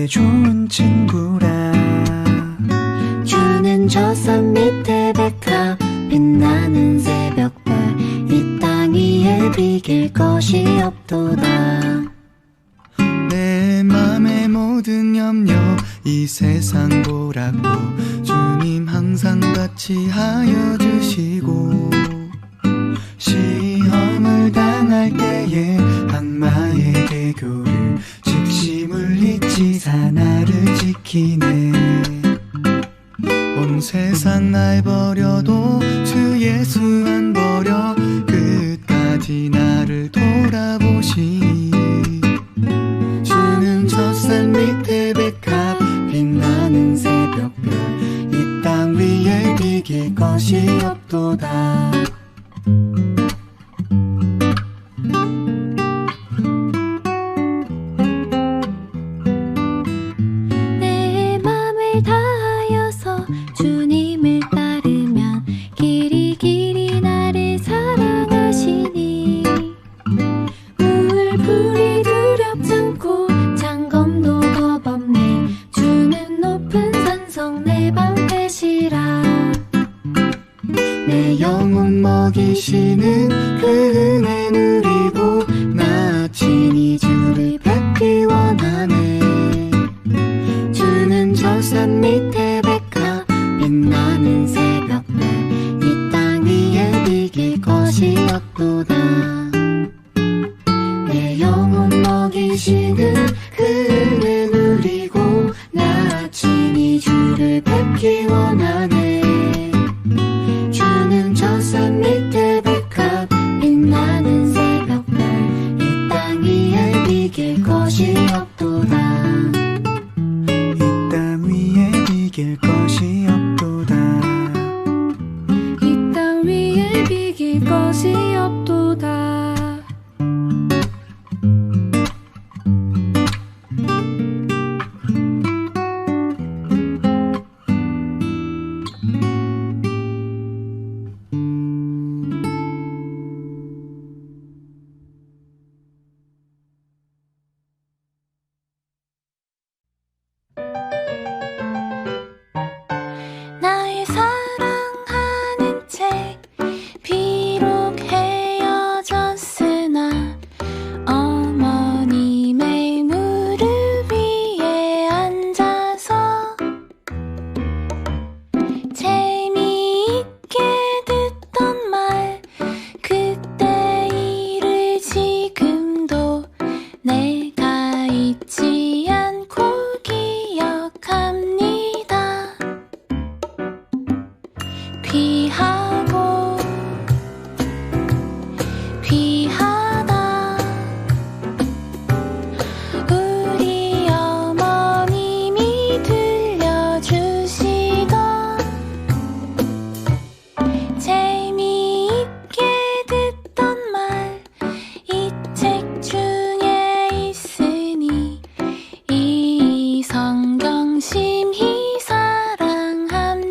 좋은 친구라. 주는 저 산 밑에 백합 빛나는 새벽별 이 땅 위에 비길 것이 없도다. 내 맘의 모든 염려 이 세상 보라고 주님 항상 같이 하여 주시고, 시험을 당할 때에 악마의 개교를 즉시 물리치사 나를 지키네. 온 세상 날 버려도 주 예수 안 버려 끝까지 나를 돌아보시니. 주는 저 산 밑에 백합 빛나는 새벽별 이 땅 위에 비길 것이 없도다. 내 맘을 다하여서 주님을 따르면 길이 길이 나를 사랑하시니. 불이 두렵지 않고 장검도 겁없네. 주는 높은 산성 내 방패시라. 내 영혼 먹이시는 그 은혜 누리고 나 친히 주를 뵙기 원하네. 주는 저 산 밑에 백합 빛나는 새벽별 이 땅 위에 비길 것이 없도다. 내 영혼 먹이시는 그 은혜 누리고 나 친히 주를 뵙기 원하네. 주는 저 산 밑에 백합 빛나는 새벽별 이 땅 위에 비길 것이 없도다. 이 땅 위에 비길 것이 없도다. 이 땅 위에 비길 것이 없도다. 날 사랑하는 책 비록 헤어졌으나 어머님의 무릎 위에 앉아서 재미있게 듣던 말 그때 일을 지금도 내가 잊지 않고 기억합니다. 귀하고 귀하다 우리 어머님이 들려주시던 재미있게 듣던 말 이 책 중에 있으니 이 성경 심히 사랑합니다.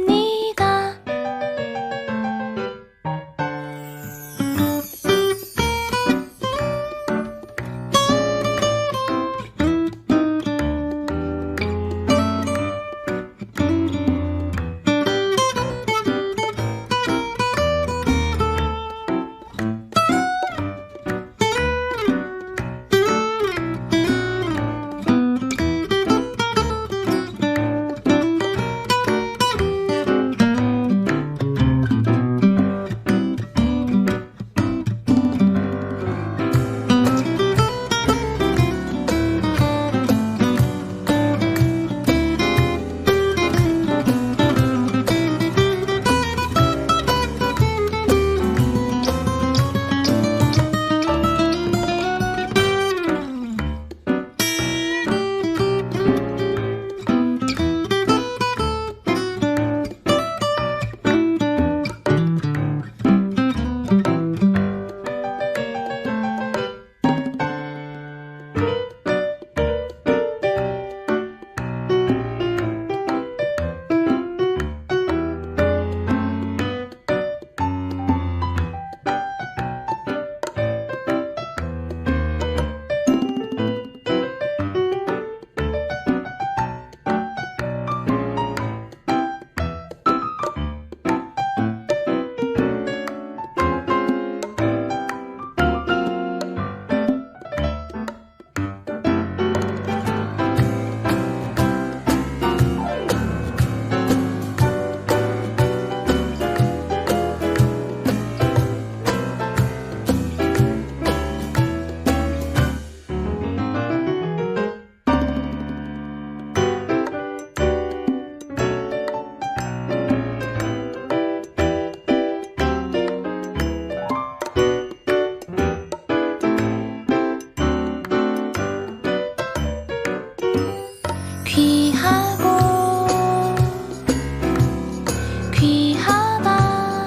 귀하다.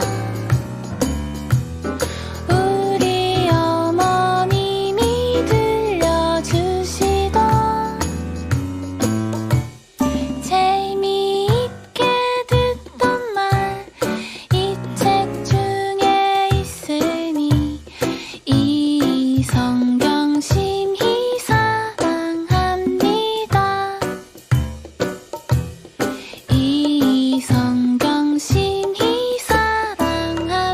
우리 어머님이 들려주시던 재미있게 듣던 말 이 책 중에 있으니 이 성경 심히 사랑합니다. 이 성경 심히 사랑합니다.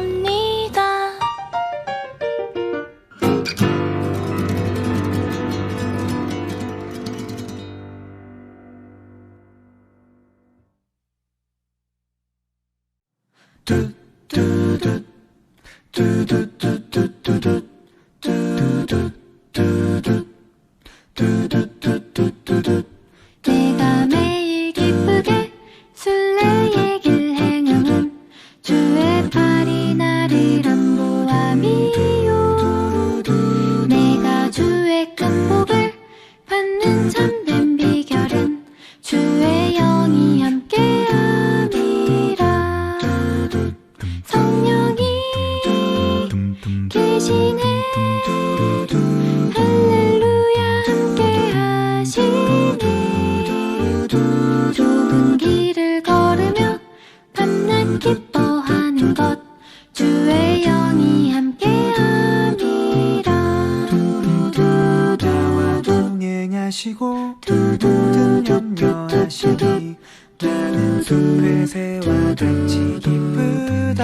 내가 매일 기쁘게 순례의 길 행함은 주의 팔이 나를 안보함이요. 내가 주의 큰 복을 받는 참된 비결은 주의 영이 함께함이라. 성령이 계시네. 할렐루야 함께하시네. 좁은 길을 걸으며 밤낮 기뻐하는 것 주의 영이 함께함이라. 나와 동행하시고 모든 염려하시니 나는 숲의 새와 같이 기쁘다.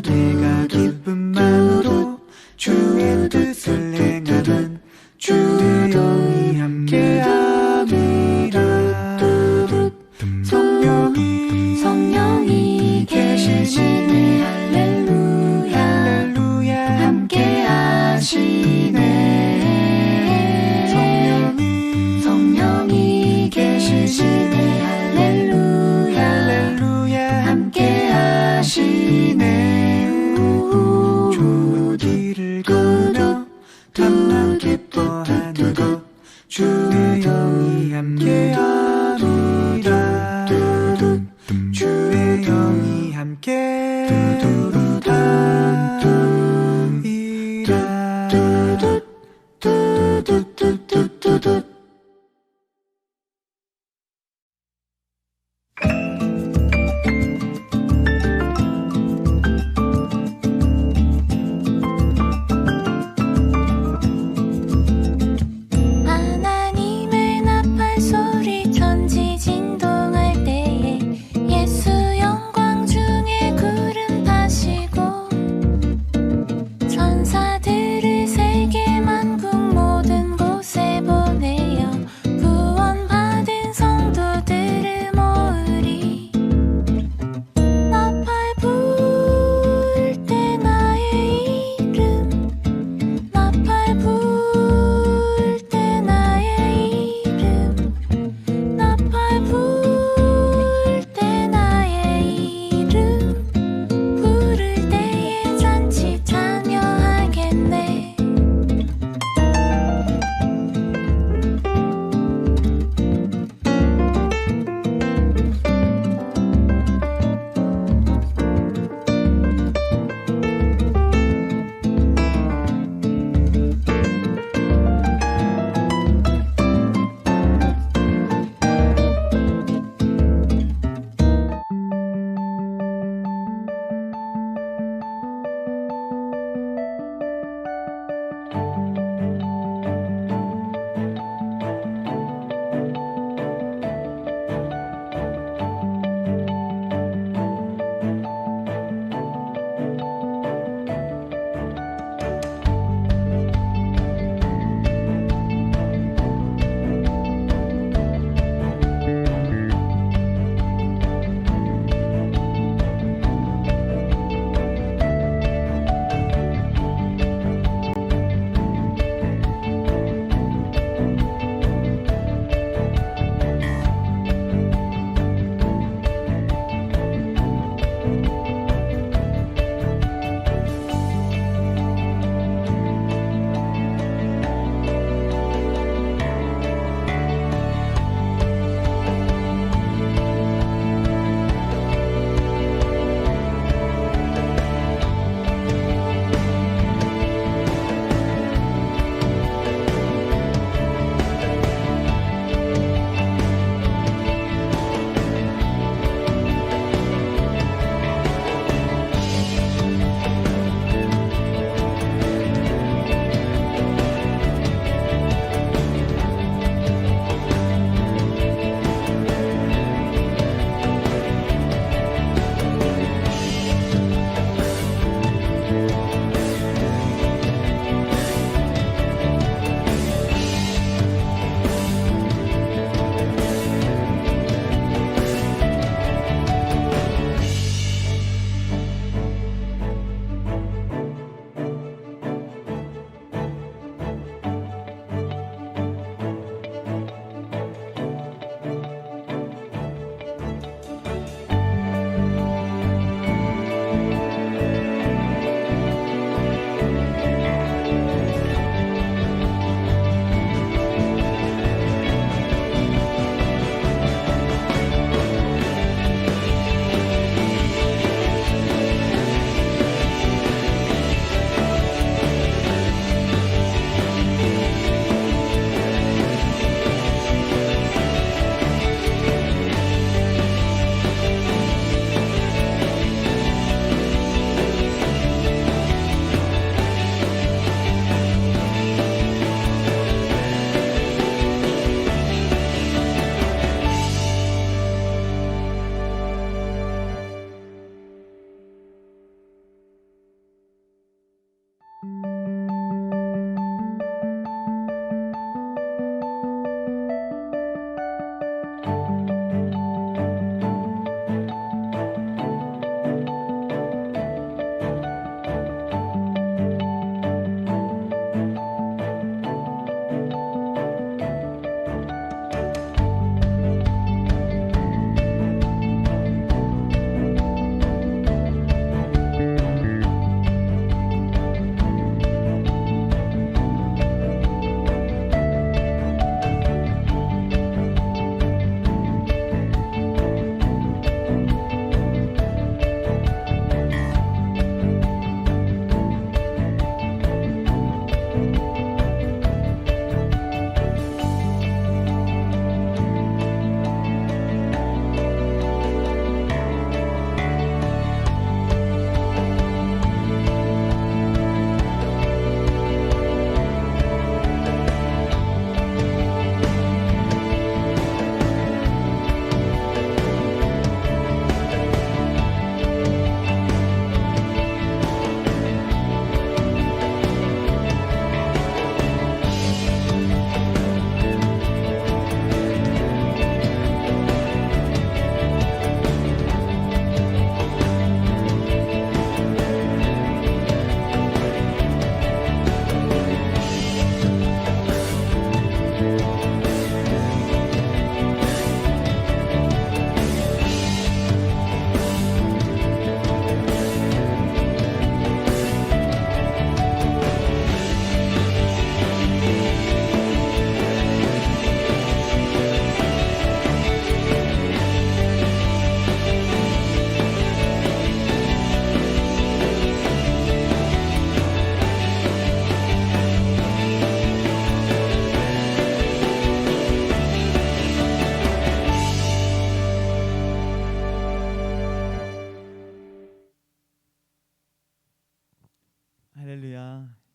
내가 기쁜 마음으로 주의 뜻을 행하는 주의 영이 함께함이라. 성령이 계시네. 할렐루야 할렐루야 함께하시네. 성령이 계시네. 할렐루야 할렐루야 함께하시네.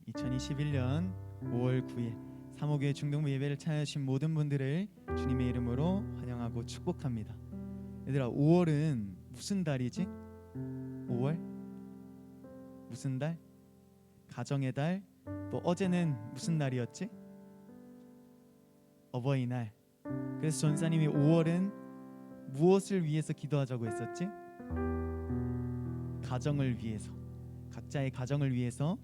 2021년 5월 9일 사모교회 중등부 예배를 참여하신 모든 분들을 주님의 이름으로 환영하고 축복합니다. 얘들아, 5월은 무슨 달이지? 5월? 무슨 달? 가정의 달. 또 어제는 무슨 날이었지? 어버이날. 그래서 전사님이 5월은 무엇을 위해서 기도하자고 했었지? 가정을 위해서, 각자의 가정을 위해서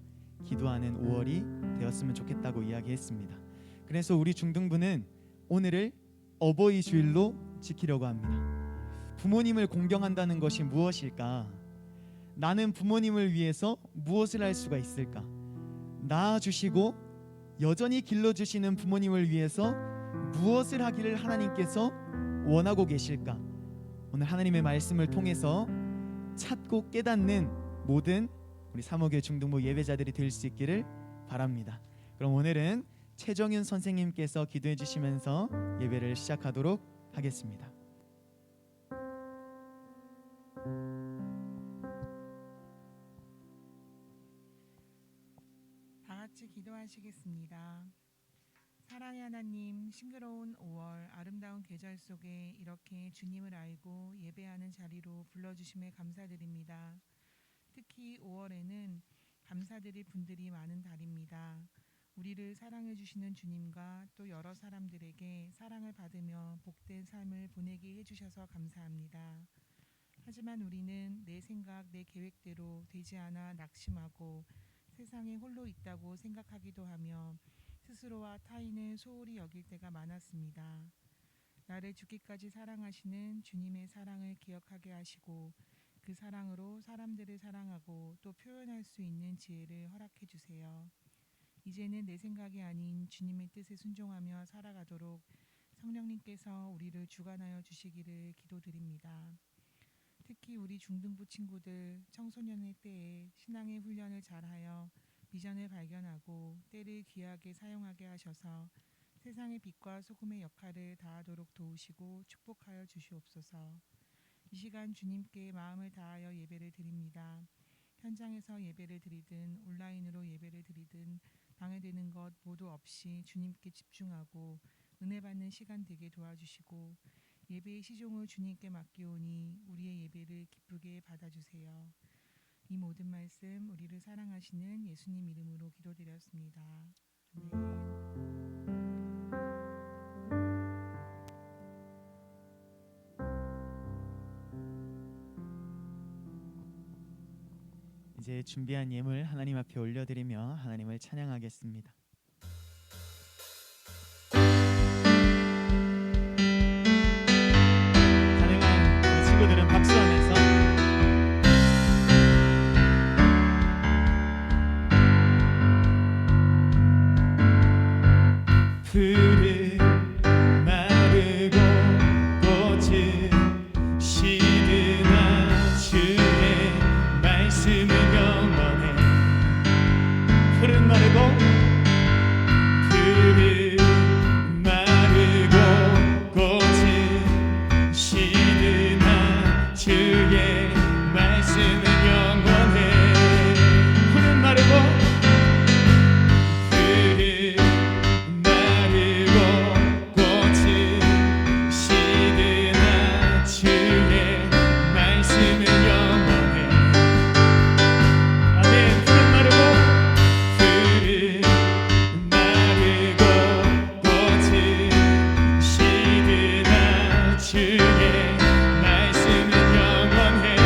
기도하는 5월이 되었으면 좋겠다고 이야기했습니다. 그래서 우리 중등부는 오늘을 어버이 주일로 지키려고 합니다. 부모님을 공경한다는 것이 무엇일까? 나는 부모님을 위해서 무엇을 할 수가 있을까? 낳아주시고 여전히 길러주시는 부모님을 위해서 무엇을 하기를 하나님께서 원하고 계실까? 오늘 하나님의 말씀을 통해서 찾고 깨닫는 모든 우리 사모교회 중등부 예배자들이 될 수 있기를 바랍니다. 그럼 오늘은 최정윤 선생님께서 기도해 주시면서 예배를 시작하도록 하겠습니다. 다 같이 기도하시겠습니다. 사랑의 하나님, 싱그러운 5월 아름다운 계절 속에 이렇게 주님을 알고 예배하는 자리로 불러주심에 감사드립니다. 특히 5월에는 감사드릴 분들이 많은 달입니다. 우리를 사랑해 주시는 주님과 또 여러 사람들에게 사랑을 받으며 복된 삶을 보내게 해주셔서 감사합니다. 하지만 우리는 내 생각, 내 계획대로 되지 않아 낙심하고 세상에 홀로 있다고 생각하기도 하며 스스로와 타인을 소홀히 여길 때가 많았습니다. 나를 죽기까지 사랑하시는 주님의 사랑을 기억하게 하시고 그 사랑으로 사람들을 사랑하고 또 표현할 수 있는 지혜를 허락해 주세요. 이제는 내 생각이 아닌 주님의 뜻에 순종하며 살아가도록 성령님께서 우리를 주관하여 주시기를 기도드립니다. 특히 우리 중등부 친구들 청소년의 때에 신앙의 훈련을 잘하여 비전을 발견하고 때를 귀하게 사용하게 하셔서 세상의 빛과 소금의 역할을 다하도록 도우시고 축복하여 주시옵소서. 이 시간 주님께 마음을 다하여 예배를 드립니다. 현장에서 예배를 드리든 온라인으로 예배를 드리든 방해되는 것 모두 없이 주님께 집중하고 은혜 받는 시간 되게 도와주시고 예배의 시종을 주님께 맡기오니 우리의 예배를 기쁘게 받아주세요. 이 모든 말씀 우리를 사랑하시는 예수님 이름으로 기도드렸습니다. 아멘. 이제 준비한 예물 하나님 앞에 올려드리며 하나님을 찬양하겠습니다. 가능한 우리 친구들은 박수하면서 푸른 마르고 꽃은 시드나 주의 말씀은 영원해. 푸른 마르고 꽃은 시드나 주의 말씀은 영원해. 푸른 마르고 주의 말씀은 영원해.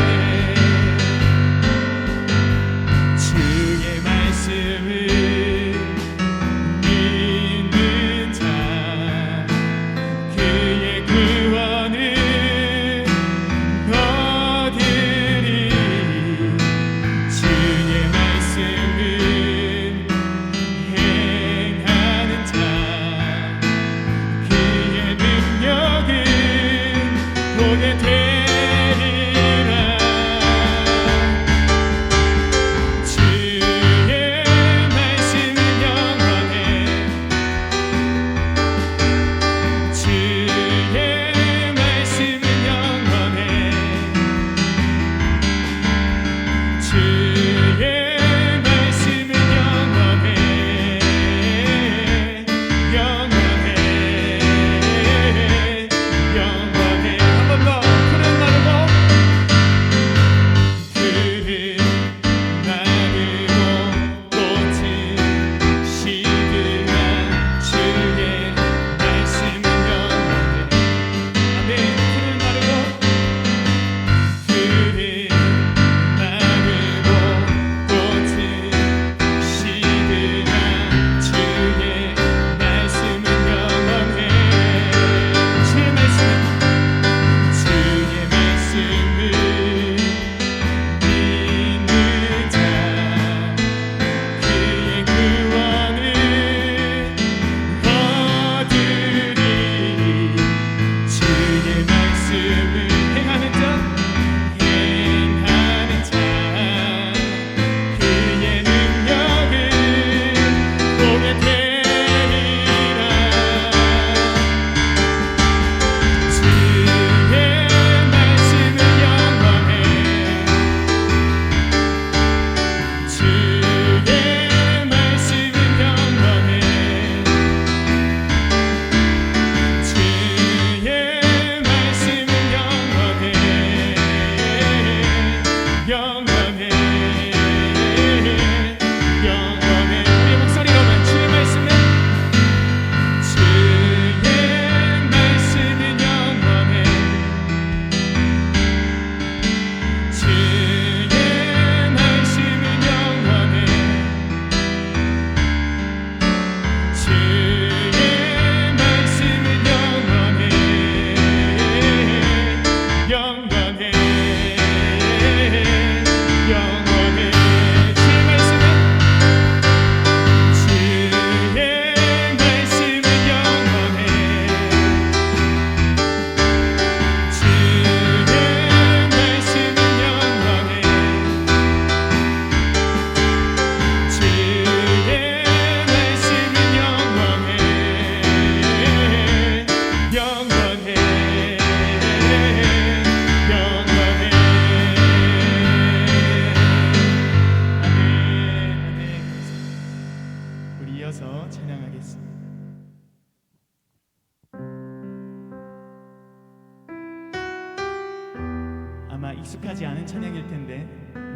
맞지 않은 찬양일 텐데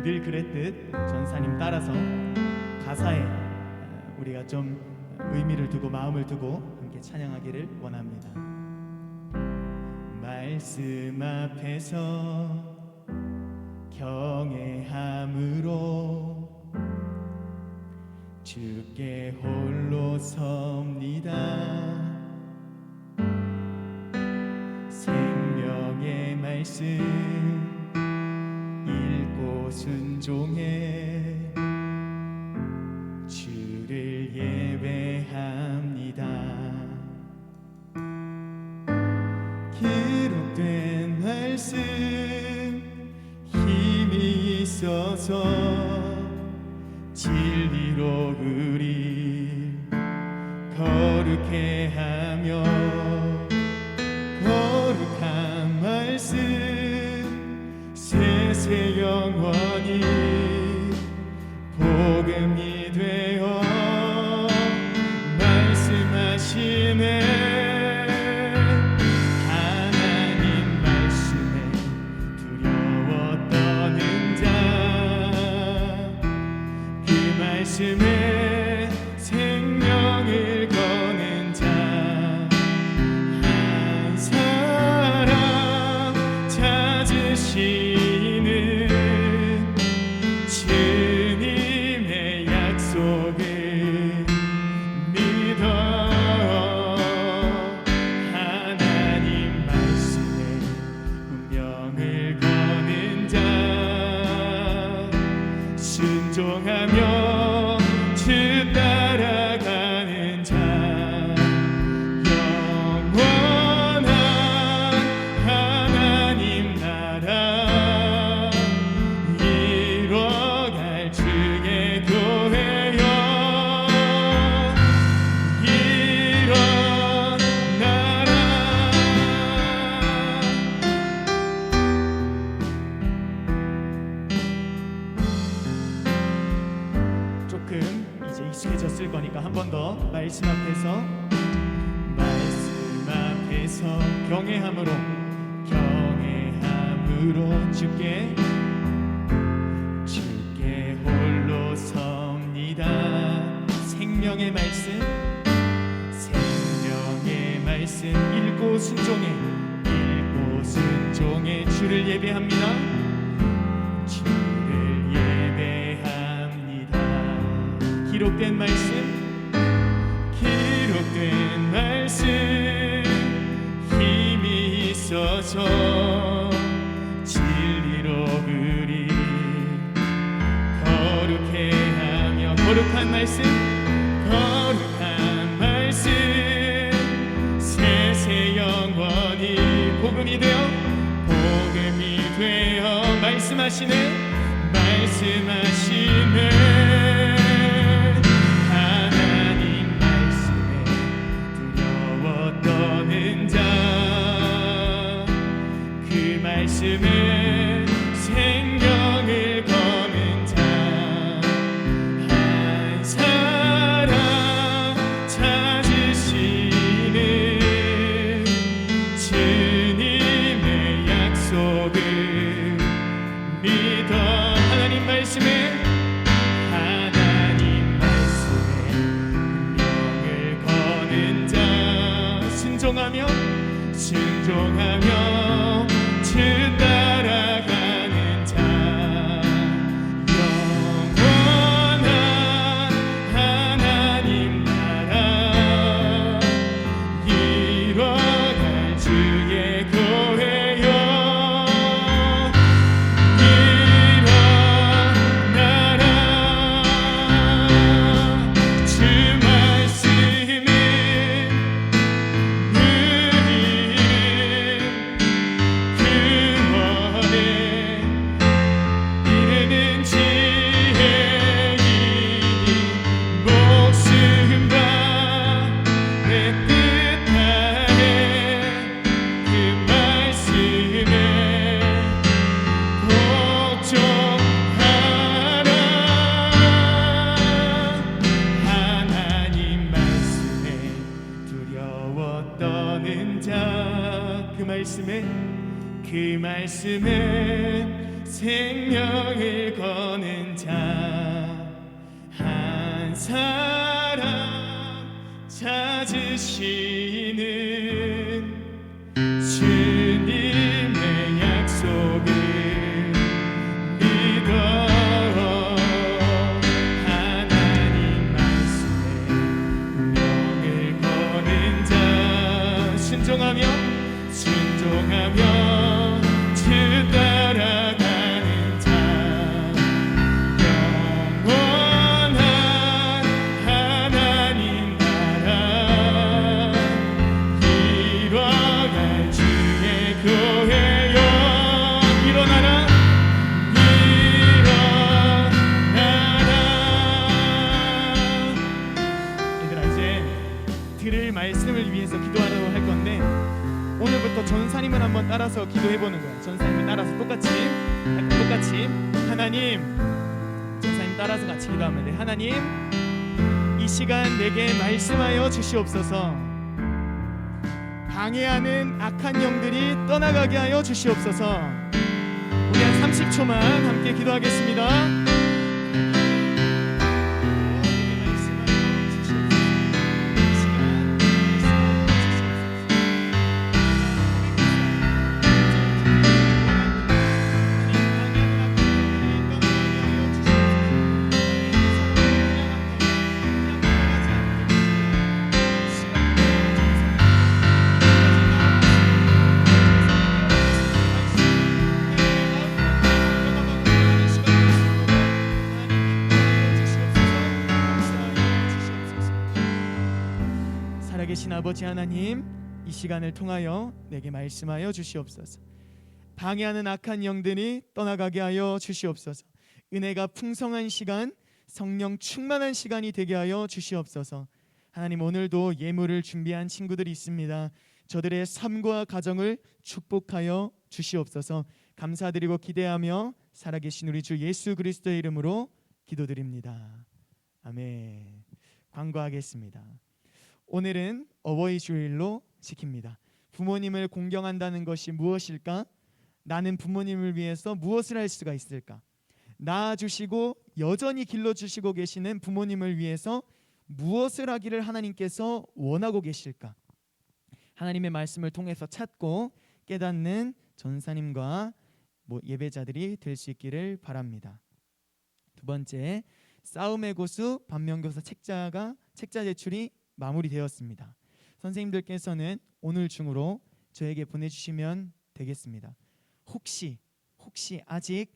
늘 그랬듯 전사님 따라서 가사에 우리가 좀 의미를 두고 마음을 두고 함께 찬양하기를 원합니다. 말씀 앞에서 경외함으로 주께 홀로 섭니다. 생명의 말씀 읽고 순종해 주를 예배합니다. 기록된 말씀 힘이 있어서 진리로 우리 거룩해 하며 거룩한 말씀 세세 영원히 복음이 되어 말씀하시네. 하나님 말씀에 두려워 떠는 자 그 말씀에 생명을 거는 자 한 사람 찾으시는 주님의 약속을 믿어 하나님 말씀에 운명을 거는 자 순종하며 주 따라가는 자 영원한 하나님 나라 이뤄갈 주의 교회여 일어나라. 조금 이제 익숙해졌을 거니까 한 번 더 말씀 앞에서 경외함으로 주께 홀로 섭니다. 생명의 말씀 읽고 순종해 주를 예배합니다. 주를 예배합니다. 기록된 말씀 힘이 있어서 진리로 우리 거룩해 하며 거룩한 말씀 세세 영원히 복음이 되어 말씀하시네 하나님 말씀에 두려워 떠는 자 그 말씀에 생명을 거는 자 한 사람 찾으시는 주님의 약속을 믿어 하나님 말씀에 운명을 거는 자 순종하며 주 따라가는 자 영원한 하나님 나라 이뤄갈 주의 교회여 일어나라. 주 말씀은 이르는 지혜이니 목숨과 내 뜻하에 그 말씀에 복종하라. 하나님 말씀에 두려워 떠는 자 그 말씀에 생명을 거는 자 한 사람 찾으시는 주님의 약속을 믿어 하나님 말씀에 명을 거는 자 순종하며 주 따라가는 자 영원한 하나님 나라 이뤄갈 주의 교회여 일어나라 얘들아, 이제 들을 말씀을 위해서 기도하도록 할 건데 오늘부터 전사님을 한번 따라서 기도해보는 거야. 전사님을 따라서 똑같이 하나님, 전사님 따라서 같이 기도하면 돼. 하나님, 이 시간 내게 말씀하여 주시옵소서. 방해하는 악한 영들이 떠나가게 하여 주시옵소서. 우리 한 30초만 함께 기도하겠습니다. 살아계신 아버지 하나님, 이 시간을 통하여 내게 말씀하여 주시옵소서. 방해하는 악한 영들이 떠나가게 하여 주시옵소서. 은혜가 풍성한 시간, 성령 충만한 시간이 되게 하여 주시옵소서. 하나님, 오늘도 예물을 준비한 친구들이 있습니다. 저들의 삶과 가정을 축복하여 주시옵소서. 감사드리고 기대하며 살아계신 우리 주 예수 그리스도의 이름으로 기도드립니다. 아멘. 광고하겠습니다. 오늘은 어버이 주일로 지킵니다. 부모님을 공경한다는 것이 무엇일까? 나는 부모님을 위해서 무엇을 할 수가 있을까? 낳아주시고 여전히 길러주시고 계시는 부모님을 위해서 무엇을 하기를 하나님께서 원하고 계실까? 하나님의 말씀을 통해서 찾고 깨닫는 전사님과 예배자들이 될 수 있기를 바랍니다. 두 번째, 싸움의 고수 반면교사 책자 제출이 마무리되었습니다. 선생님들께서는 오늘 중으로 저에게 보내주시면 되겠습니다. 혹시 아직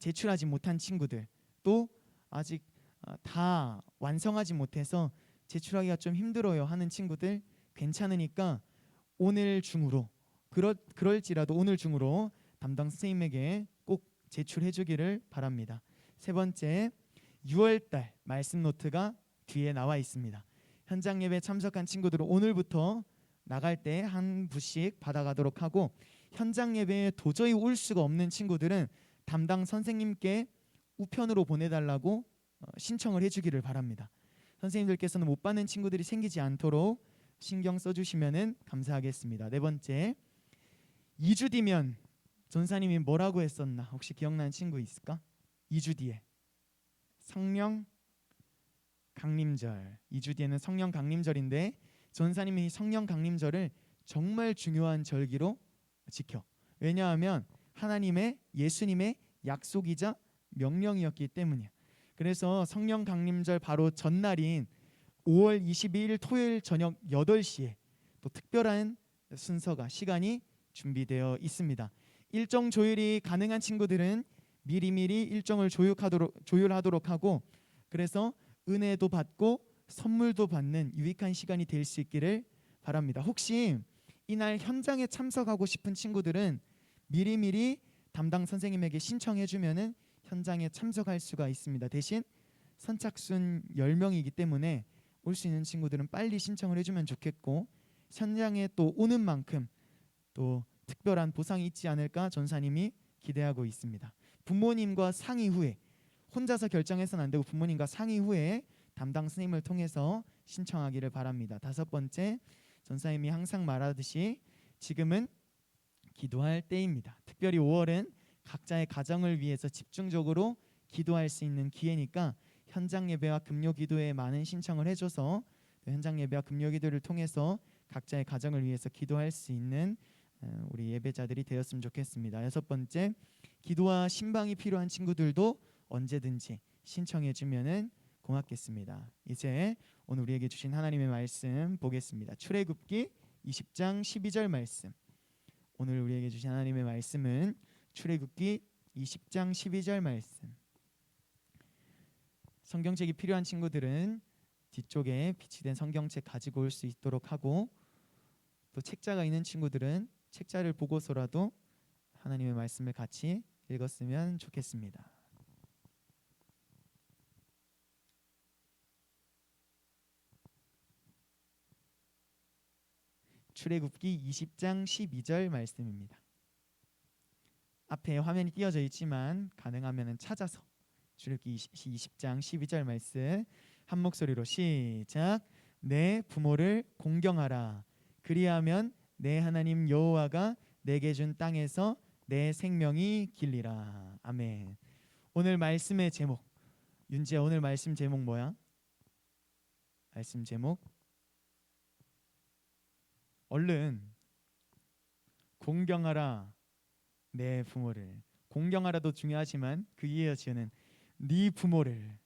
제출하지 못한 친구들, 또 아직 다 완성하지 못해서 제출하기가 좀 힘들어요 하는 친구들 괜찮으니까 오늘 중으로 그럴지라도 오늘 중으로 담당 선생님에게 꼭 제출해 주기를 바랍니다. 세 번째, 6월달 말씀 노트가 뒤에 나와 있습니다. 현장 예배 참석한 친구들은 오늘부터 나갈 때 한 부씩 받아가도록 하고, 현장 예배에 도저히 올 수가 없는 친구들은 담당 선생님께 우편으로 보내달라고 신청을 해주기를 바랍니다. 선생님들께서는 못 받는 친구들이 생기지 않도록 신경 써주시면 감사하겠습니다. 네 번째, 2주 뒤면 전사님이 뭐라고 했었나 혹시 기억나는 친구 있을까? 2주 뒤에 성령 강림절, 2주 뒤에는 성령 강림절인데 전사님이 성령 강림절을 정말 중요한 절기로 지켜. 왜냐하면 하나님의 예수님의 약속이자 명령이었기 때문이야. 그래서 성령 강림절 바로 전날인 5월 22일 토요일 저녁 8시에 또 특별한 순서가 시간이 준비되어 있습니다. 일정 조율이 가능한 친구들은 미리미리 일정을 조율하도록 하고, 그래서 은혜도 받고 선물도 받는 유익한 시간이 될 수 있기를 바랍니다. 혹시 이날 현장에 참석하고 싶은 친구들은 미리미리 담당 선생님에게 신청해 주면은 현장에 참석할 수가 있습니다. 대신 선착순 10명이기 때문에 올 수 있는 친구들은 빨리 신청을 해주면 좋겠고, 현장에 또 오는 만큼 또 특별한 보상이 있지 않을까 전사님이 기대하고 있습니다. 부모님과 상의 후에, 혼자서 결정해서는 안 되고 부모님과 상의 후에 담당 선생님을 통해서 신청하기를 바랍니다. 다섯 번째, 전사님이 항상 말하듯이 지금은 기도할 때입니다. 특별히 5월은 각자의 가정을 위해서 집중적으로 기도할 수 있는 기회니까 현장 예배와 금요 기도에 많은 신청을 해줘서 현장 예배와 금요 기도를 통해서 각자의 가정을 위해서 기도할 수 있는 우리 예배자들이 되었으면 좋겠습니다. 6번째, 기도와 신방이 필요한 친구들도 언제든지 신청해 주면은 고맙겠습니다. 이제 오늘 우리에게 주신 하나님의 말씀 보겠습니다. 출애굽기 20장 12절 말씀. 오늘 우리에게 주신 하나님의 말씀은 출애굽기 20장 12절 말씀. 성경책이 필요한 친구들은 뒤쪽에 비치된 성경책 가지고 올 수 있도록 하고, 또 책자가 있는 친구들은 책자를 보고서라도 하나님의 말씀을 같이 읽었으면 좋겠습니다. 출애굽기 20장 12절 말씀입니다. 앞에 화면이 띄어져 있지만 가능하면 찾아서 출애굽기 20장 12절 말씀 한 목소리로 시작. 내 부모를 공경하라. 그리하면 내 하나님 여호와가 내게 준 땅에서 내 생명이 길리라. 아멘. 오늘 말씀의 제목, 윤지야, 오늘 말씀 제목 뭐야? 말씀 제목 얼른 공경하라 내 부모를. 공경하라도 중요하지만 그 이어지는 네 부모를,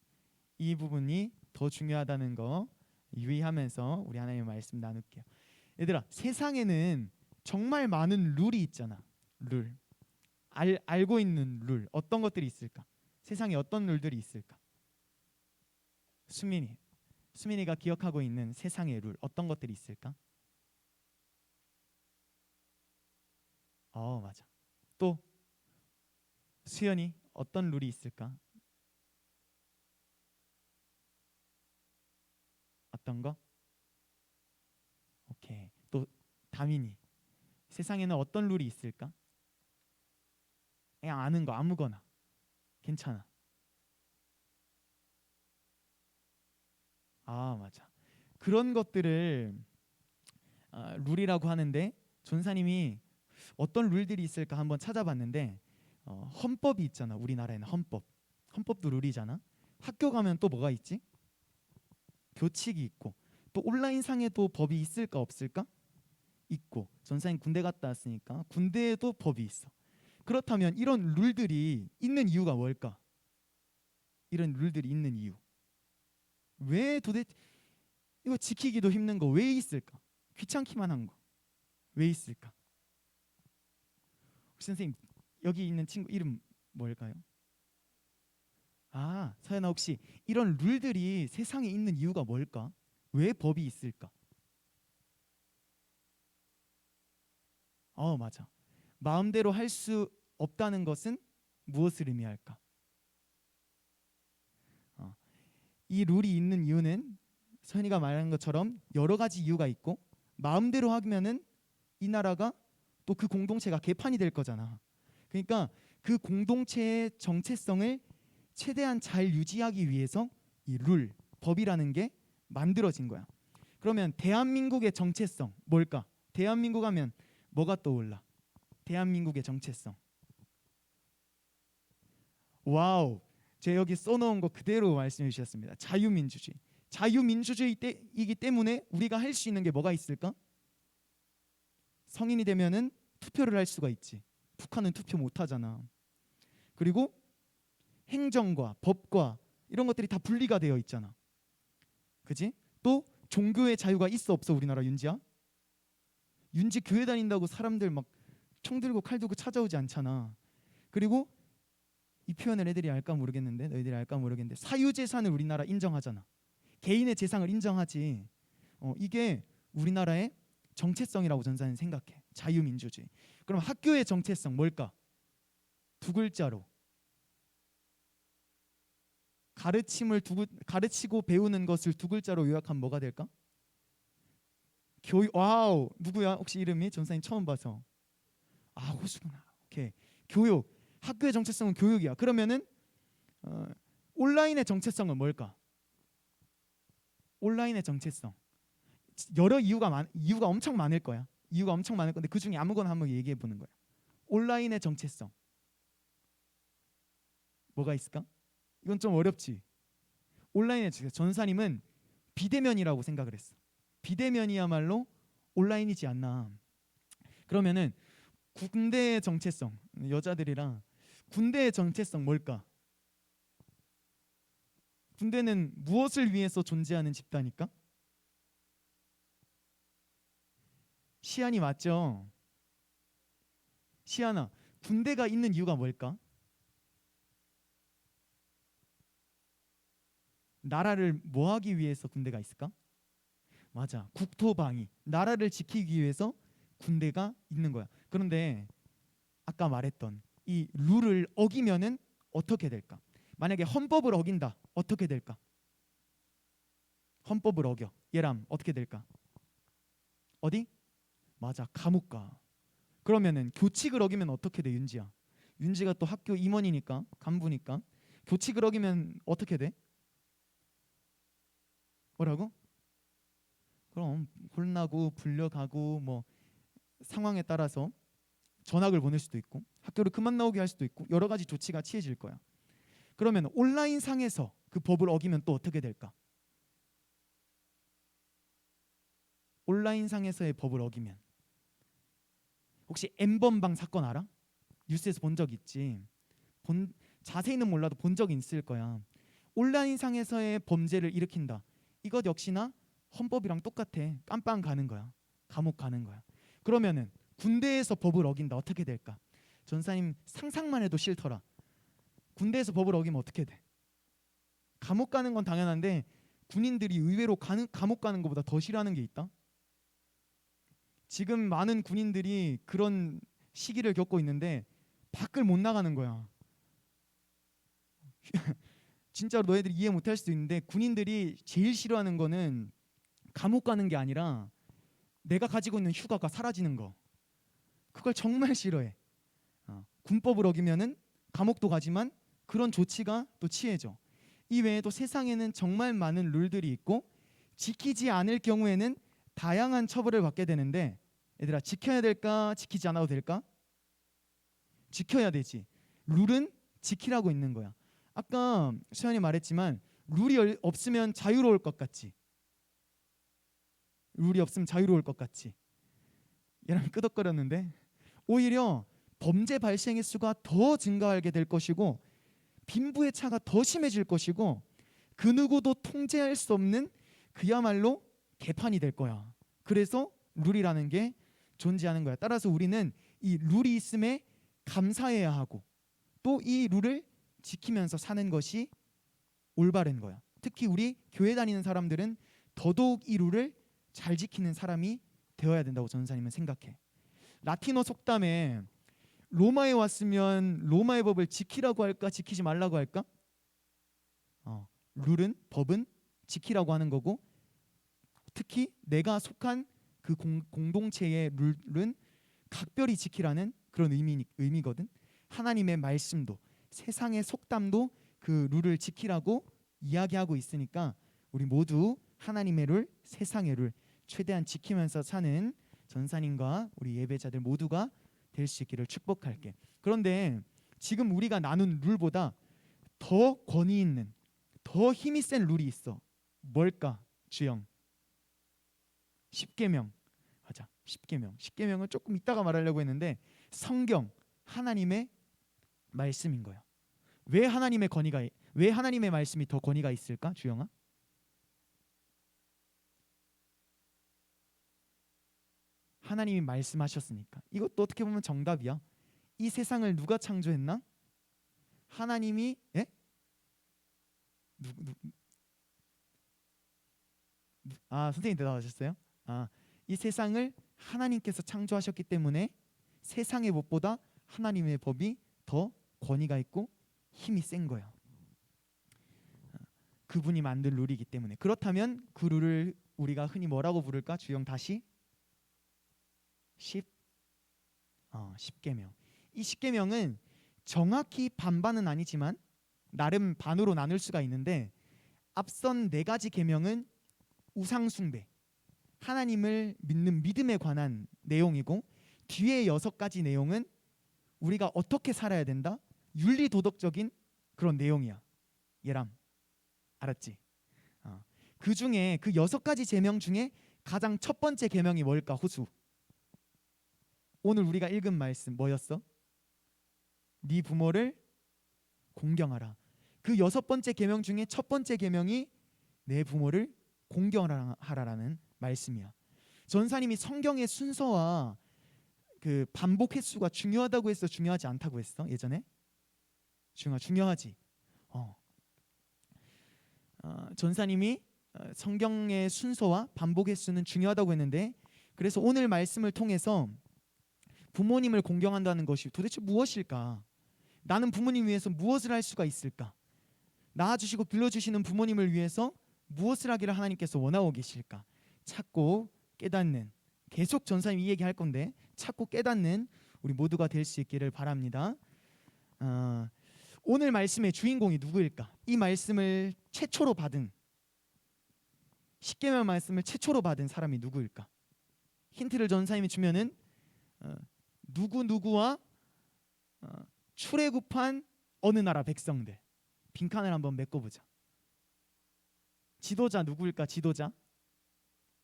이 부분이 더 중요하다는 거 유의하면서 우리 하나님의 말씀 나눌게요. 얘들아, 세상에는 정말 많은 룰이 있잖아. 룰. 알고 있는 룰. 어떤 것들이 있을까? 세상에 어떤 룰들이 있을까? 수민이가 기억하고 있는 세상의 룰 어떤 것들이 있을까? 맞아. 또 수연이 어떤 룰이 있을까? 어떤 거? 오케이. 또 다민이, 세상에는 어떤 룰이 있을까? 그냥 아는 거 아무거나 괜찮아. 맞아. 그런 것들을 룰이라고 하는데, 전사님이 어떤 룰들이 있을까 한번 찾아봤는데 헌법이 있잖아. 우리나라에는 헌법도 룰이잖아. 학교 가면 또 뭐가 있지? 교칙이 있고, 또 온라인상에도 법이 있을까 없을까? 있고, 전사님 군대 갔다 왔으니까 군대에도 법이 있어. 그렇다면 이런 룰들이 있는 이유가 뭘까? 이런 룰들이 있는 이유, 왜 도대체 이거 지키기도 힘든 거 왜 있을까? 귀찮기만 한 거 왜 있을까? 혹시 선생님 여기 있는 친구 이름 뭘까요? 서연아, 혹시 이런 룰들이 세상에 있는 이유가 뭘까? 왜 법이 있을까? 맞아. 마음대로 할 수 없다는 것은 무엇을 의미할까? 이 룰이 있는 이유는 서연이가 말한 것처럼 여러 가지 이유가 있고, 마음대로 하면은 이 나라가 또 그 공동체가 개판이 될 거잖아. 그러니까 그 공동체의 정체성을 최대한 잘 유지하기 위해서 이 룰, 법이라는 게 만들어진 거야. 그러면 대한민국의 정체성 뭘까? 대한민국 하면 뭐가 떠올라? 대한민국의 정체성. 와우, 제가 여기 써놓은 거 그대로 말씀해 주셨습니다. 자유민주주의. 자유민주주의이기 때문에 우리가 할 수 있는 게 뭐가 있을까? 성인이 되면은 투표를 할 수가 있지. 북한은 투표 못 하잖아. 그리고 행정과 법과 이런 것들이 다 분리가 되어 있잖아. 그지? 또 종교의 자유가 있어 없어? 우리나라 윤지야? 윤지 교회 다닌다고 사람들 막 총 들고 칼 들고 찾아오지 않잖아. 그리고 이 표현을 애들이 알까 모르겠는데, 너희들이 알까 모르겠는데, 사유재산을 우리나라 인정하잖아. 개인의 재산을 인정하지. 이게 우리나라의 정체성이라고 전사는 생각해. 자유민주주의. 그럼 학교의 정체성 뭘까? 두 글자로. 가르치고 배우는 것을 두 글자로 요약하면 뭐가 될까? 교육. 와우, 누구야? 혹시 이름이? 전사님 처음 봐서. 호수구나. 오케이. 교육. 학교의 정체성은 교육이야. 그러면은 온라인의 정체성은 뭘까? 온라인의 정체성. 여러 이유가 엄청 많을 거야. 이유가 엄청 많을 건데 그 중에 아무거나 한번 얘기해 보는 거야. 온라인의 정체성. 뭐가 있을까? 이건 좀 어렵지. 온라인에 전사님은 비대면이라고 생각을 했어. 비대면이야말로 온라인이지 않나. 그러면은 군대의 정체성, 여자들이랑 군대의 정체성 뭘까? 군대는 무엇을 위해서 존재하는 집단일까? 시안이 맞죠? 시안아, 군대가 있는 이유가 뭘까? 나라를 뭐 하기 위해서 군대가 있을까? 맞아, 국토방위, 나라를 지키기 위해서 군대가 있는 거야. 그런데 아까 말했던 이 룰을 어기면은 어떻게 될까? 만약에 헌법을 어긴다, 어떻게 될까? 헌법을 어겨, 예람, 어떻게 될까? 어디? 맞아, 감옥 가. 그러면은 교칙을 어기면 어떻게 돼, 윤지야? 윤지가 또 학교 임원이니까, 간부니까 교칙을 어기면 어떻게 돼? 뭐라고? 그럼 혼나고 불려가고 뭐 상황에 따라서 전학을 보낼 수도 있고 학교를 그만 나오게 할 수도 있고 여러 가지 조치가 취해질 거야. 그러면 온라인 상에서 그 법을 어기면 또 어떻게 될까? 온라인 상에서의 법을 어기면 혹시 N번방 사건 알아? 뉴스에서 본 적 있지. 자세히는 몰라도 본 적이 있을 거야. 온라인 상에서의 범죄를 일으킨다. 이것 역시나 헌법이랑 똑같아. 깜빵 가는 거야. 감옥 가는 거야. 그러면은 군대에서 법을 어긴다. 어떻게 될까? 전사님 상상만 해도 싫더라. 군대에서 법을 어기면 어떻게 돼? 감옥 가는 건 당연한데 군인들이 의외로 감옥 가는 것보다 더 싫어하는 게 있다. 지금 많은 군인들이 그런 시기를 겪고 있는데 밖을 못 나가는 거야. 진짜로 너희들이 이해 못할 수도 있는데 군인들이 제일 싫어하는 거는 감옥 가는 게 아니라 내가 가지고 있는 휴가가 사라지는 거. 그걸 정말 싫어해. 군법을 어기면은 감옥도 가지만 그런 조치가 또 취해져. 이 외에도 세상에는 정말 많은 룰들이 있고 지키지 않을 경우에는 다양한 처벌을 받게 되는데 얘들아, 지켜야 될까? 지키지 않아도 될까? 지켜야 되지. 룰은 지키라고 있는 거야. 아까 수현이 말했지만 룰이 없으면 자유로울 것 같지. 룰이 없으면 자유로울 것 같지. 얘랑 끄덕거렸는데 오히려 범죄 발생의 수가 더 증가하게 될 것이고 빈부의 차가 더 심해질 것이고 그 누구도 통제할 수 없는 그야말로 개판이 될 거야. 그래서 룰이라는 게 존재하는 거야. 따라서 우리는 이 룰이 있음에 감사해야 하고 또 이 룰을 지키면서 사는 것이 올바른 거야. 특히 우리 교회 다니는 사람들은 더더욱 이 룰을 잘 지키는 사람이 되어야 된다고 전사님은 생각해. 라틴어 속담에 로마에 왔으면 로마의 법을 지키라고 할까 지키지 말라고 할까? 룰은, 법은 지키라고 하는 거고 특히 내가 속한 그 공동체의 룰은 각별히 지키라는 그런 의미거든. 하나님의 말씀도 세상의 속담도 그 룰을 지키라고 이야기하고 있으니까 우리 모두 하나님의 룰, 세상의 룰 최대한 지키면서 사는 전사님과 우리 예배자들 모두가 될 수 있기를 축복할게. 그런데 지금 우리가 나눈 룰보다 더 권위 있는, 더 힘이 센 룰이 있어. 뭘까? 주영. 10계명. 맞아. 10계명. 10계명은 조금 이따가 말하려고 했는데 성경, 하나님의 말씀인 거야. 왜 하나님의 말씀이 더 권위가 있을까? 주영아? 하나님이 말씀하셨으니까. 이것도 어떻게 보면 정답이야. 이 세상을 누가 창조했나? 하나님이 선생님 대답하셨어요? 이 세상을 하나님께서 창조하셨기 때문에 세상의 법보다 하나님의 법이 더 권위가 있고 힘이 센 거야. 그분이 만든 룰이기 때문에. 그렇다면 그 룰을 우리가 흔히 뭐라고 부를까? 주영 다시 10계명. 이 10계명은 정확히 반반은 아니지만 나름 반으로 나눌 수가 있는데 앞선 4가지 계명은 우상 숭배, 하나님을 믿는 믿음에 관한 내용이고 뒤에 6가지 내용은 우리가 어떻게 살아야 된다, 윤리 도덕적인 그런 내용이야. 예람, 알았지? 그 중에 그 6가지 계명 중에 가장 첫 번째 계명이 뭘까? 호수. 오늘 우리가 읽은 말씀 뭐였어? 네 부모를 공경하라. 그 6번째 계명 중에 첫 번째 계명이 내 부모를 공경하라라는 말씀이야. 전사님이 성경의 순서와 그 반복 횟수가 중요하다고 했어, 중요하지 않다고 했어? 예전에? 중요하지. 전사님이 성경의 순서와 반복 횟수는 중요하다고 했는데, 그래서 오늘 말씀을 통해서 부모님을 공경한다는 것이 도대체 무엇일까? 나는 부모님 위해서 무엇을 할 수가 있을까? 낳아주시고 길러주시는 부모님을 위해서 무엇을 하기를 하나님께서 원하고 계실까? 찾고 깨닫는, 계속 전사님 이 얘기할 건데 찾고 깨닫는 우리 모두가 될 수 있기를 바랍니다. 오늘 말씀의 주인공이 누구일까? 이 말씀을 최초로 받은, 십계명 말씀을 최초로 받은 사람이 누구일까? 힌트를 전사님이 주면은 누구와 출애굽한 어느 나라 백성들. 빈칸을 한번 메꿔보자. 지도자 누구일까? 지도자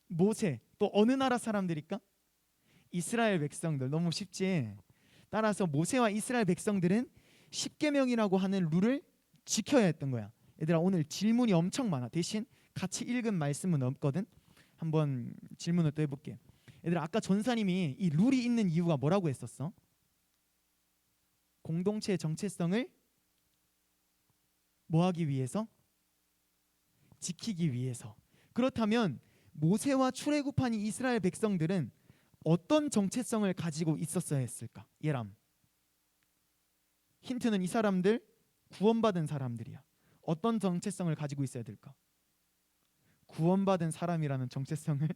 모세. 또 어느 나라 사람들일까? 이스라엘 백성들. 너무 쉽지? 따라서 모세와 이스라엘 백성들은 십계명이라고 하는 룰을 지켜야 했던 거야. 얘들아, 오늘 질문이 엄청 많아. 대신 같이 읽은 말씀은 없거든. 한번 질문을 또 해볼게. 얘들아, 아까 전사님이 이 룰이 있는 이유가 뭐라고 했었어? 공동체의 정체성을 뭐 하기 위해서? 지키기 위해서. 그렇다면 모세와 출애굽한 이 이스라엘 백성들은 어떤 정체성을 가지고 있었어야 했을까? 예람. 힌트는 이 사람들 구원받은 사람들이야. 어떤 정체성을 가지고 있어야 될까? 구원받은 사람이라는 정체성을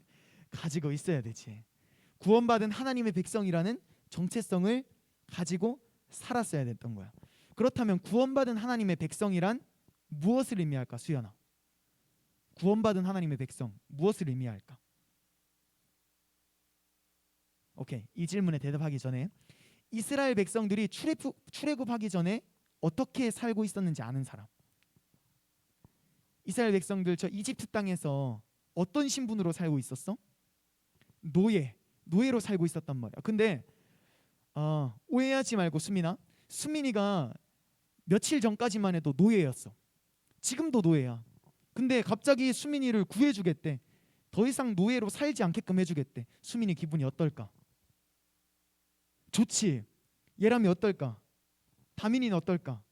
가지고 있어야 되지. 구원받은 하나님의 백성이라는 정체성을 가지고 살았어야 됐던 거야. 그렇다면 구원받은 하나님의 백성이란 무엇을 의미할까? 수연아, 구원받은 하나님의 백성 무엇을 의미할까? 오케이, 이 질문에 대답하기 전에 이스라엘 백성들이 출애굽하기 전에 어떻게 살고 있었는지 아는 사람. 이스라엘 백성들 저 이집트 땅에서 어떤 신분으로 살고 있었어? 노예로 살고 있었단 말이야. 근데 오해하지 말고 수민이가 며칠 전까지만 해도 노예였어. 지금도 노예야. 근데 갑자기 수민이를 구해주겠대. 더 이상 노예로 살지 않게끔 해주겠대. 수민이 기분이 어떨까? 좋지. 예람이 어떨까? 다민이는 어떨까?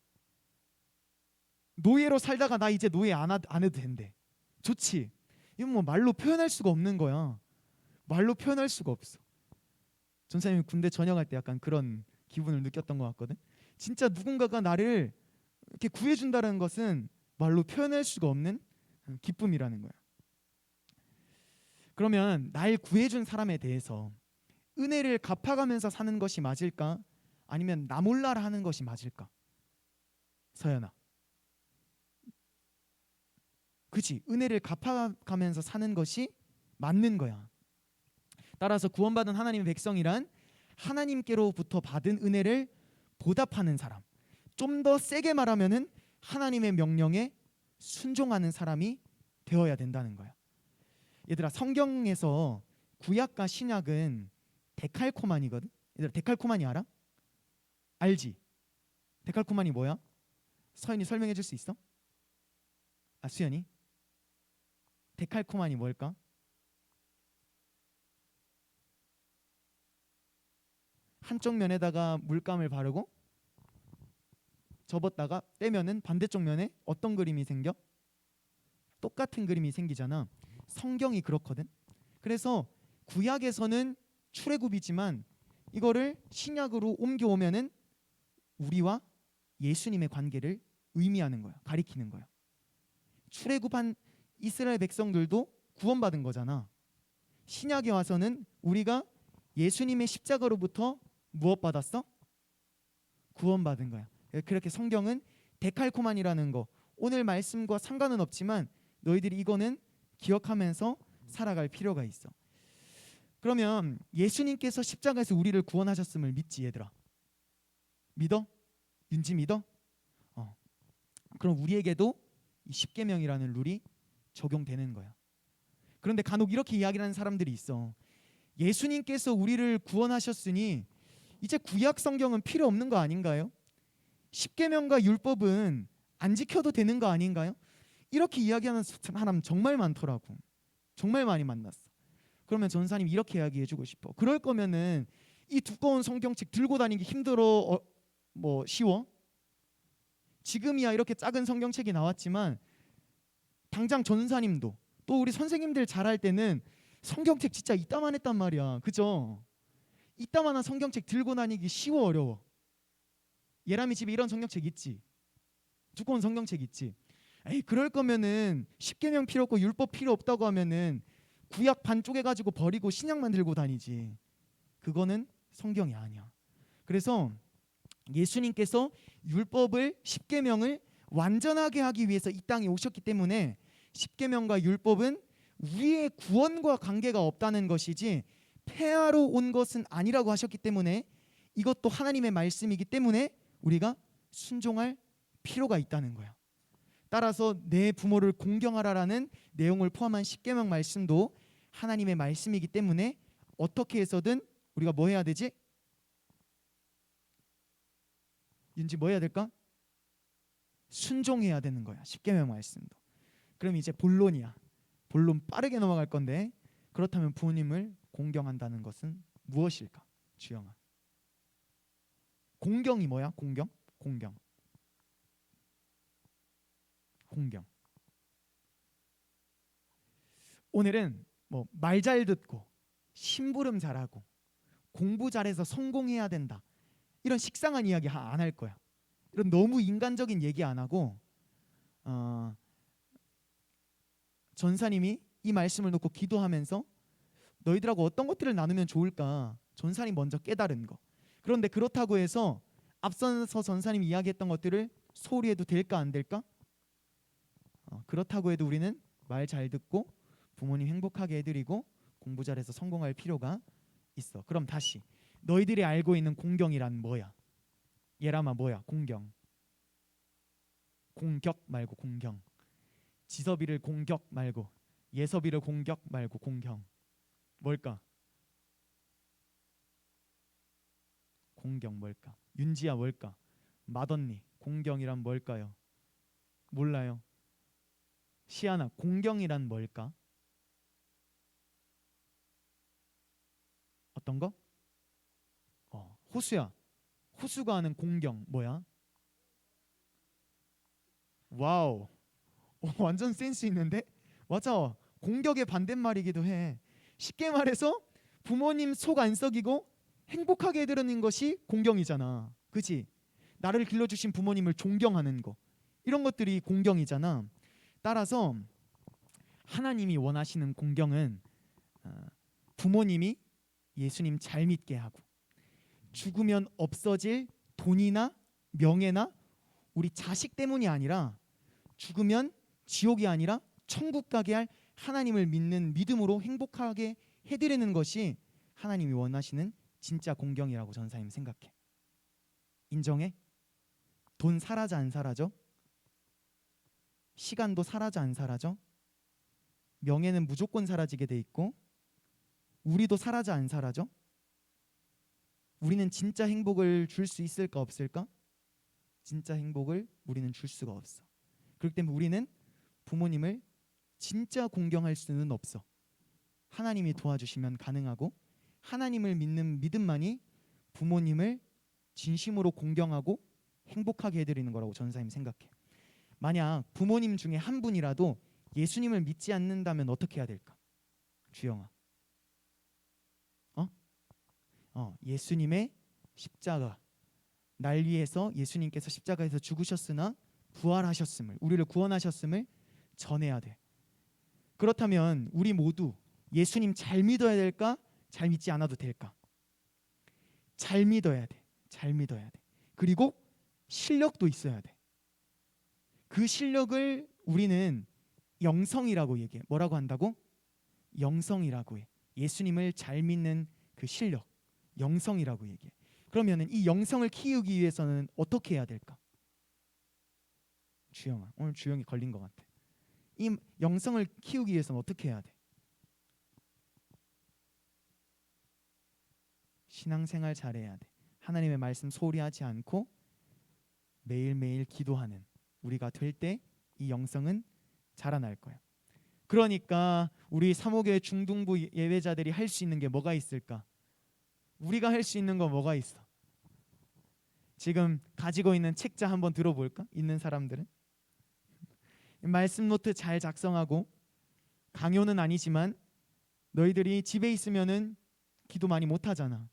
노예로 살다가 나 이제 노예 안 해도 된대. 좋지. 이건 뭐 말로 표현할 수가 없는 거야. 말로 표현할 수가 없어. 전사님이 군대 전역할 때 약간 그런 기분을 느꼈던 것 같거든. 진짜 누군가가 나를 이렇게 구해준다는 것은 말로 표현할 수가 없는 기쁨이라는 거야. 그러면 날 구해준 사람에 대해서 은혜를 갚아가면서 사는 것이 맞을까? 아니면 나 몰라라 하는 것이 맞을까? 서연아, 그치? 은혜를 갚아가면서 사는 것이 맞는 거야. 따라서 구원받은 하나님의 백성이란 하나님께로부터 받은 은혜를 보답하는 사람. 좀 더 세게 말하면은 하나님의 명령에 순종하는 사람이 되어야 된다는 거야. 얘들아, 성경에서 구약과 신약은 데칼코만이거든. 얘들아, 데칼코만이 알아? 알지? 데칼코만이 뭐야? 서연이 설명해 줄 수 있어? 수연이? 데칼코만이 뭘까? 한쪽 면에다가 물감을 바르고 접었다가 떼면은 반대쪽 면에 어떤 그림이 생겨? 똑같은 그림이 생기잖아. 성경이 그렇거든. 그래서 구약에서는 출애굽이지만 이거를 신약으로 옮겨오면은 우리와 예수님의 관계를 의미하는 거야. 가리키는 거야. 출애굽한 이스라엘 백성들도 구원받은 거잖아. 신약에 와서는 우리가 예수님의 십자가로부터 무엇 받았어? 구원받은 거야. 그렇게 성경은 데칼코만이라는 거, 오늘 말씀과 상관은 없지만 너희들이 이거는 기억하면서 살아갈 필요가 있어. 그러면 예수님께서 십자가에서 우리를 구원하셨음을 믿지, 얘들아? 믿어? 윤지 믿어? 그럼 우리에게도 이 십계명이라는 룰이 적용되는 거야. 그런데 간혹 이렇게 이야기하는 사람들이 있어. 예수님께서 우리를 구원하셨으니 이제 구약 성경은 필요 없는 거 아닌가요? 십계명과 율법은 안 지켜도 되는 거 아닌가요? 이렇게 이야기하는 사람 정말 많더라고. 정말 많이 만났어. 그러면 전사님 이렇게 이야기해주고 싶어. 그럴 거면은 이 두꺼운 성경책 들고 다니기 힘들어? 뭐 쉬워? 지금이야 이렇게 작은 성경책이 나왔지만 당장 전사님도 또 우리 선생님들 잘할 때는 성경책 진짜 이따만 했단 말이야. 그죠? 이따만한 성경책 들고 다니기 쉬워 어려워? 예람이 집에 이런 성경책 있지? 두꺼운 성경책 있지? 에이 그럴 거면은 십계명 필요 없고 율법 필요 없다고 하면은 구약 반 쪼개가지고 버리고 신약만 들고 다니지. 그거는 성경이 아니야. 그래서 예수님께서 율법을 십계명을 완전하게 하기 위해서 이 땅에 오셨기 때문에 십계명과 율법은 우리의 구원과 관계가 없다는 것이지 폐하러 온 것은 아니라고 하셨기 때문에 이것도 하나님의 말씀이기 때문에 우리가 순종할 필요가 있다는 거야. 따라서 내 부모를 공경하라라는 내용을 포함한 십계명 말씀도 하나님의 말씀이기 때문에 어떻게 해서든 우리가 뭐 해야 되지? 윤지 뭐 해야 될까? 순종해야 되는 거야. 십계명 말씀도. 그럼 이제 본론이야. 본론 빠르게 넘어갈 건데 그렇다면 부모님을 공경한다는 것은 무엇일까? 주영아. 공경이 뭐야? 공경. 오늘은 뭐 말 잘 듣고 심부름 잘하고 공부 잘해서 성공해야 된다. 이런 식상한 이야기 안 할 거야. 이런 너무 인간적인 얘기 안 하고 전사님이 이 말씀을 놓고 기도하면서 너희들하고 어떤 것들을 나누면 좋을까? 전사님 먼저 깨달은 거. 그런데 그렇다고 해서 앞서서 전사님이 이야기했던 것들을 소홀히 해도 될까 안 될까? 그렇다고 해도 우리는 말 잘 듣고 부모님 행복하게 해드리고 공부 잘해서 성공할 필요가 있어. 그럼 다시 너희들이 알고 있는 공경이란 뭐야? 예람아 뭐야? 공경. 공격 말고 공경. 지섭이를 공격 말고 예섭이를 공격 말고 공경. 뭘까? 공경 뭘까? 윤지야 뭘까? 맏언니 공경이란 뭘까요? 몰라요. 시아나 공경이란 뭘까? 어떤 거? 호수야. 호수가 하는 공경 뭐야? 와우. 완전 센스 있는데? 맞아. 공격의 반대말이기도 해. 쉽게 말해서 부모님 속 안 썩이고 행복하게 해드리는 것이 공경이잖아. 그치? 나를 길러주신 부모님을 존경하는 거. 이런 것들이 공경이잖아. 따라서 하나님이 원하시는 공경은 부모님이 예수님 잘 믿게 하고 죽으면 없어질 돈이나 명예나 우리 자식 때문이 아니라 죽으면 지옥이 아니라 천국 가게 할 하나님을 믿는 믿음으로 행복하게 해드리는 것이 하나님이 원하시는 진짜 공경이라고 전사님 생각해. 인정해? 돈 사라져 안 사라져? 시간도 사라져 안 사라져? 명예는 무조건 사라지게 돼 있고 우리도 사라져 안 사라져? 우리는 진짜 행복을 줄 수 있을까 없을까? 진짜 행복을 우리는 줄 수가 없어. 그렇기 때문에 우리는 부모님을 진짜 공경할 수는 없어. 하나님이 도와주시면 가능하고 하나님을 믿는 믿음만이 부모님을 진심으로 공경하고 행복하게 해드리는 거라고 전사님 생각해. 만약 부모님 중에 한 분이라도 예수님을 믿지 않는다면 어떻게 해야 될까? 주영아. 예수님의 십자가, 날 위해서 예수님께서 십자가에서 죽으셨으나 부활하셨음을, 우리를 구원하셨음을 전해야 돼. 그렇다면 우리 모두 예수님 잘 믿어야 될까? 잘 믿지 않아도 될까? 잘 믿어야 돼. 잘 믿어야 돼. 그리고 실력도 있어야 돼. 그 실력을 우리는 영성이라고 얘기해. 뭐라고 한다고? 영성이라고 해. 예수님을 잘 믿는 그 실력, 영성이라고 얘기해. 그러면은 이 영성을 키우기 위해서는 어떻게 해야 될까? 주영아, 오늘 주영이 걸린 것 같아. 이 영성을 키우기 위해서는 어떻게 해야 돼? 신앙생활 잘해야 돼. 하나님의 말씀 소홀히 하지 않고 매일매일 기도하는 우리가 될 때 이 영성은 자라날 거야. 그러니까 우리 사모교회 중등부 예배자들이 할 수 있는 게 뭐가 있을까? 우리가 할 수 있는 거 뭐가 있어? 지금 가지고 있는 책자 한번 들어볼까? 있는 사람들은 말씀 노트 잘 작성하고, 강요는 아니지만 너희들이 집에 있으면은 기도 많이 못 하잖아.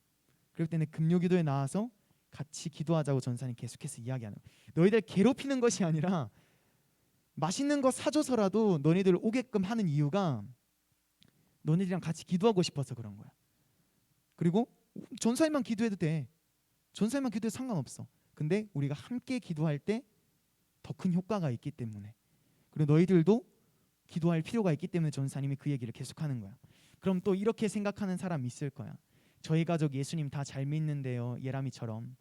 그럴 때는 금요기도에 나와서 같이 기도하자고 전사님 계속해서 이야기하는 거야. 너희들 괴롭히는 것이 아니라 맛있는 거 사줘서라도 너희들 오게끔 하는 이유가 너희들이랑 같이 기도하고 싶어서 그런 거야. 그리고 전사님만 기도해도 돼. 전사님만 기도해도 상관없어. 근데 우리가 함께 기도할 때 더 큰 효과가 있기 때문에, 그리고 너희들도 기도할 필요가 있기 때문에 전사님이 그 얘기를 계속하는 거야. 그럼 또 이렇게 생각하는 사람 있을 거야. 저희 가족 예수님 다 잘 믿는데요. 예람이처럼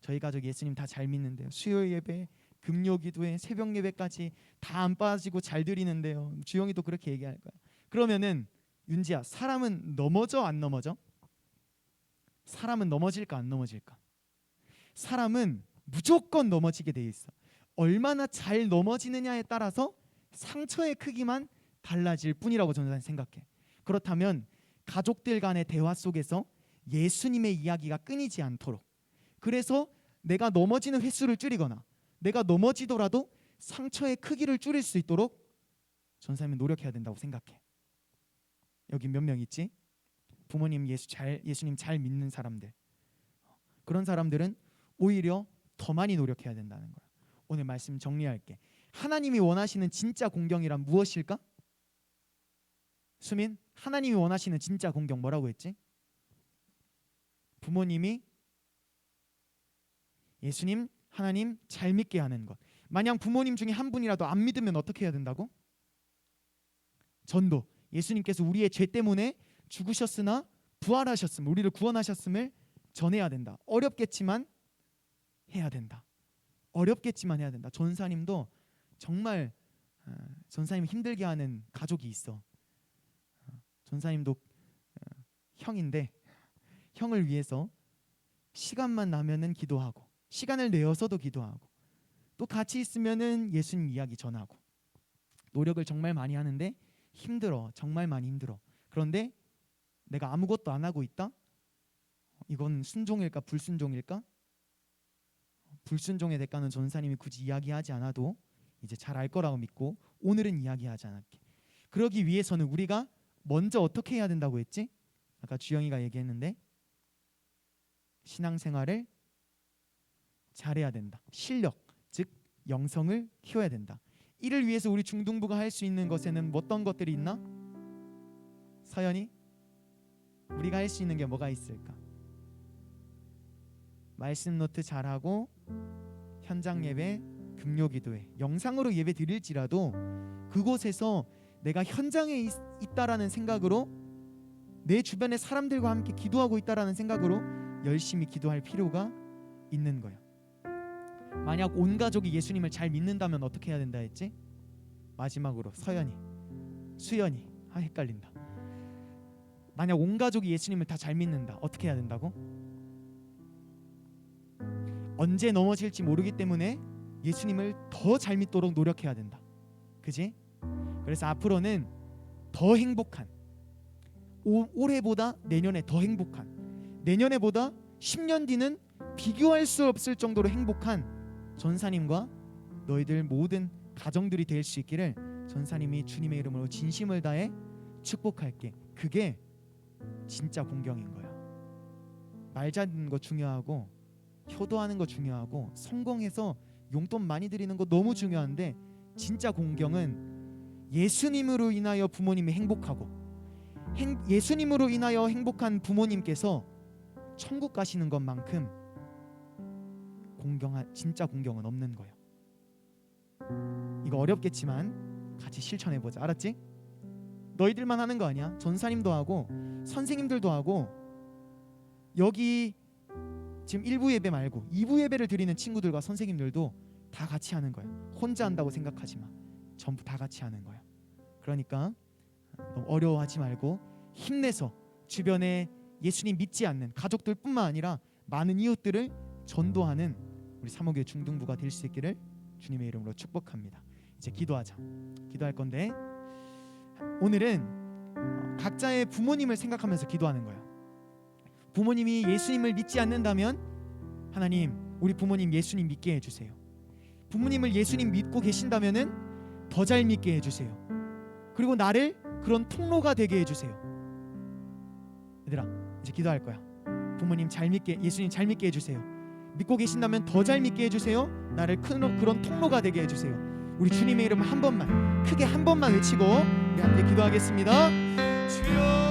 저희 가족 예수님 다 잘 믿는데요. 수요 예배, 금요 기도회, 새벽 예배까지 다 안 빠지고 잘 드리는데요. 주영이도 그렇게 얘기할 거야. 그러면은 윤지야, 사람은 넘어져 안 넘어져? 사람은 넘어질까 안 넘어질까? 사람은 무조건 넘어지게 돼 있어. 얼마나 잘 넘어지느냐에 따라서 상처의 크기만 달라질 뿐이라고 저는 생각해. 그렇다면 가족들 간의 대화 속에서 예수님의 이야기가 끊이지 않도록, 그래서 내가 넘어지는 횟수를 줄이거나 내가 넘어지더라도 상처의 크기를 줄일 수 있도록 전사님은 노력해야 된다고 생각해. 여기 몇 명 있지? 부모님 예수님 잘 믿는 사람들. 그런 사람들은 오히려 더 많이 노력해야 된다는 거야. 오늘 말씀 정리할게. 하나님이 원하시는 진짜 공경이란 무엇일까? 수민, 하나님이 원하시는 진짜 공경 뭐라고 했지? 부모님이 예수님, 하나님 잘 믿게 하는 것. 만약 부모님 중에 한 분이라도 안 믿으면 어떻게 해야 된다고? 전도. 예수님께서 우리의 죄 때문에 죽으셨으나 부활하셨음을, 우리를 구원하셨음을 전해야 된다. 어렵겠지만 해야 된다. 어렵겠지만 해야 된다. 전사님도 정말 전사님 힘들게 하는 가족이 있어. 전사님도 형인데 형을 위해서 시간만 나면은 기도하고, 시간을 내어서도 기도하고, 또 같이 있으면은 예수님 이야기 전하고, 노력을 정말 많이 하는데 힘들어. 정말 많이 힘들어. 그런데 내가 아무것도 안 하고 있다? 이건 순종일까 불순종일까? 불순종의 대가는 전사님이 굳이 이야기하지 않아도 이제 잘 알 거라고 믿고 오늘은 이야기하지 않을게. 그러기 위해서는 우리가 먼저 어떻게 해야 된다고 했지? 아까 주영이가 얘기했는데 신앙생활을 잘해야 된다. 실력, 즉 영성을 키워야 된다. 이를 위해서 우리 중등부가 할 수 있는 것에는 어떤 것들이 있나? 서연이, 우리가 할 수 있는 게 뭐가 있을까? 말씀 노트 잘하고, 현장 예배, 금요 기도회, 영상으로 예배 드릴지라도 그곳에서 내가 현장에 있다라는 생각으로, 내 주변의 사람들과 함께 기도하고 있다라는 생각으로 열심히 기도할 필요가 있는 거야. 만약 온 가족이 예수님을 잘 믿는다면 어떻게 해야 된다 했지? 마지막으로 서연이, 수연이, 헷갈린다. 만약 온 가족이 예수님을 다 잘 믿는다, 어떻게 해야 된다고? 언제 넘어질지 모르기 때문에 예수님을 더 잘 믿도록 노력해야 된다. 그지? 그래서 앞으로는 더 행복한, 올해보다 내년에 더 행복한, 내년에보다 10년 뒤는 비교할 수 없을 정도로 행복한 전사님과 너희들 모든 가정들이 될 수 있기를 전사님이 주님의 이름으로 진심을 다해 축복할게. 그게 진짜 공경인 거야. 말 잘하는 거 중요하고, 효도하는 거 중요하고, 성공해서 용돈 많이 드리는 거 너무 중요한데, 진짜 공경은 예수님으로 인하여 부모님이 행복하고, 예수님으로 인하여 행복한 부모님께서 천국 가시는 것만큼 진짜 공경은 없는 거야. 이거 어렵겠지만 같이 실천해보자. 알았지? 너희들만 하는 거 아니야. 전사님도 하고 선생님들도 하고, 여기 지금 1부 예배 말고 2부 예배를 드리는 친구들과 선생님들도 다 같이 하는 거야. 혼자 한다고 생각하지 마. 전부 다 같이 하는 거야. 그러니까 너무 어려워하지 말고 힘내서 주변에 예수님 믿지 않는 가족들뿐만 아니라 많은 이웃들을 전도하는 우리 사모교회 중등부가 될 수 있기를 주님의 이름으로 축복합니다. 이제 기도하자. 기도할 건데 오늘은 각자의 부모님을 생각하면서 기도하는 거야. 부모님이 예수님을 믿지 않는다면 하나님, 우리 부모님 예수님 믿게 해주세요. 부모님을 예수님 믿고 계신다면은 더 잘 믿게 해주세요. 그리고 나를 그런 통로가 되게 해주세요. 얘들아, 이제 기도할 거야. 부모님 잘 믿게, 예수님 잘 믿게 해주세요. 믿고 계신다면 더 잘 믿게 해주세요. 나를 그런 통로가 되게 해주세요. 우리 주님의 이름 한 번만, 크게 한 번만 외치고 우리 함께 기도하겠습니다. 주여,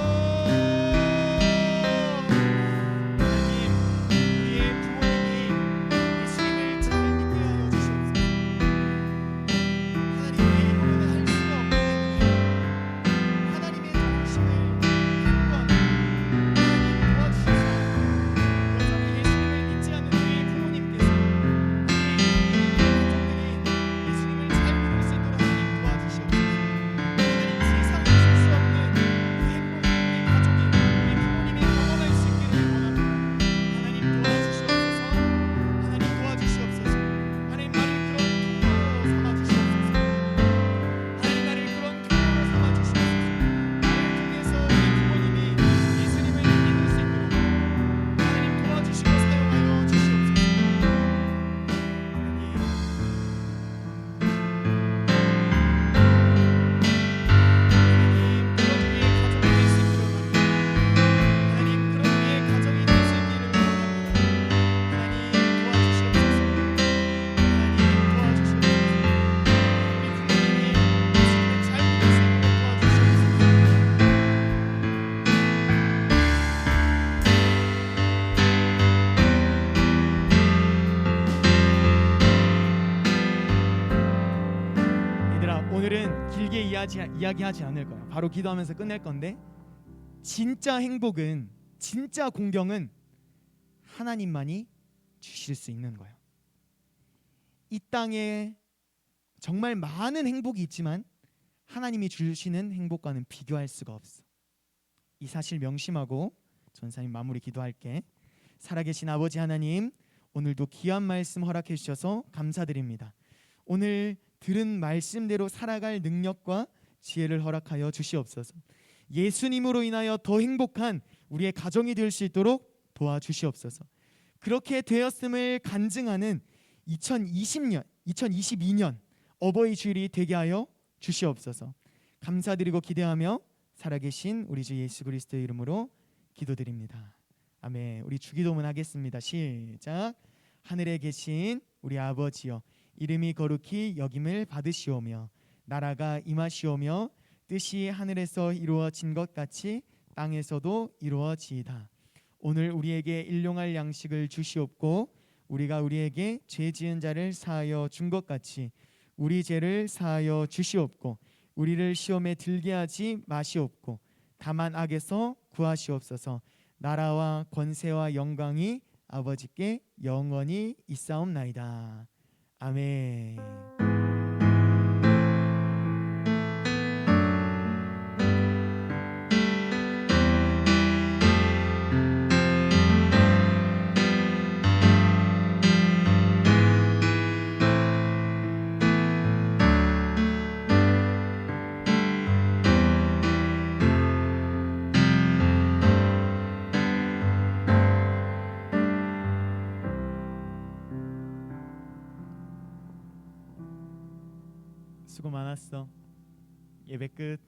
오늘은 길게 이야기하지 않을 거야. 바로 기도하면서 끝낼 건데, 진짜 행복은, 진짜 공경은 하나님만이 주실 수 있는 거예요. 이 땅에 정말 많은 행복이 있지만 하나님이 주시는 행복과는 비교할 수가 없어. 이 사실 명심하고 전사님 마무리 기도할게. 살아계신 아버지 하나님, 오늘도 귀한 말씀 허락해 주셔서 감사드립니다. 오늘 들은 말씀대로 살아갈 능력과 지혜를 허락하여 주시옵소서. 예수님으로 인하여 더 행복한 우리의 가정이 될 수 있도록 도와주시옵소서. 그렇게 되었음을 간증하는 2022년 어버이 주일이 되게 하여 주시옵소서. 감사드리고 기대하며 살아계신 우리 주 예수 그리스도의 이름으로 기도드립니다. 아멘. 우리 주기도문 하겠습니다. 시작. 하늘에 계신 우리 아버지여, 이름이 거룩히 여김을 받으시오며 나라가 임하시오며 뜻이 하늘에서 이루어진 것 같이 땅에서도 이루어지이다. 오늘 우리에게 일용할 양식을 주시옵고 우리가 우리에게 죄 지은 자를 사하여 준 것 같이 우리 죄를 사하여 주시옵고 우리를 시험에 들게 하지 마시옵고 다만 악에서 구하시옵소서. 나라와 권세와 영광이 아버지께 영원히 있사옵나이다. 아멘. 수고 많았어. 예배 끝.